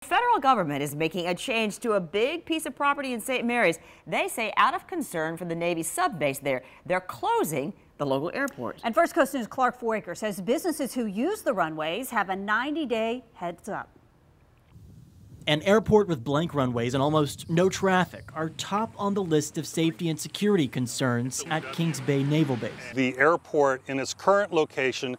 Federal government is making a change to a big piece of property in St. Mary's. They say out of concern for the Navy sub base there, they're closing the local airport. And First Coast News' Clark Foraker says businesses who use the runways have a 90-day heads up. An airport with blank runways and almost no traffic are top on the list of safety and security concerns at Kings Bay Naval Base. The airport in its current location,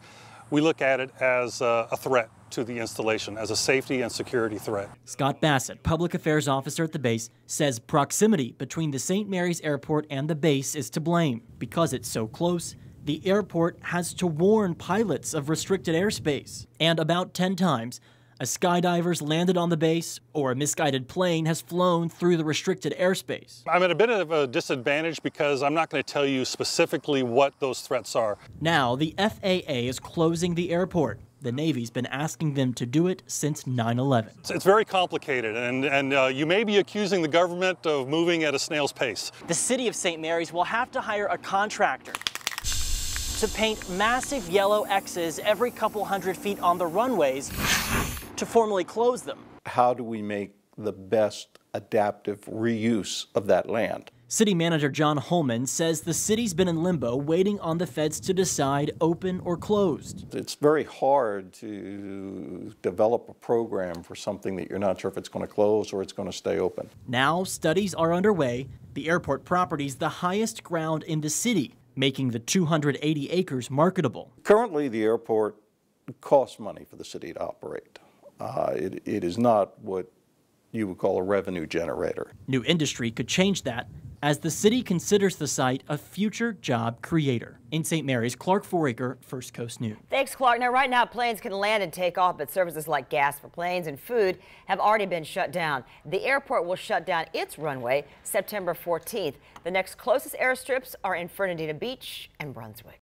we look at it as a threat to the installation, as a safety and security threat. Scott Bassett, public affairs officer at the base, says proximity between the St. Mary's airport and the base is to blame. Because it's so close, the airport has to warn pilots of restricted airspace. And about 10 times, a skydiver's landed on the base or a misguided plane has flown through the restricted airspace. I'm at a bit of a disadvantage because I'm not going to tell you specifically what those threats are. Now, the FAA is closing the airport. The Navy's been asking them to do it since 9/11. It's very complicated, and you may be accusing the government of moving at a snail's pace. The city of St. Mary's will have to hire a contractor to paint massive yellow X's every couple hundred feet on the runways to formally close them. How do we make the best adaptive reuse of that land? City Manager John Holman says the city's been in limbo waiting on the feds to decide open or closed. It's very hard to develop a program for something that you're not sure if it's going to close or it's going to stay open. Now studies are underway. The airport property's the highest ground in the city, making the 280 acres marketable. Currently, the airport costs money for the city to operate. It is not what you would call a revenue generator. New industry could change that as the city considers the site a future job creator. In St. Mary's, Clark Foraker, First Coast News. Thanks, Clark. Now, right now, planes can land and take off, but services like gas for planes and food have already been shut down. The airport will shut down its runway September 14th. The next closest airstrips are in Fernandina Beach and Brunswick.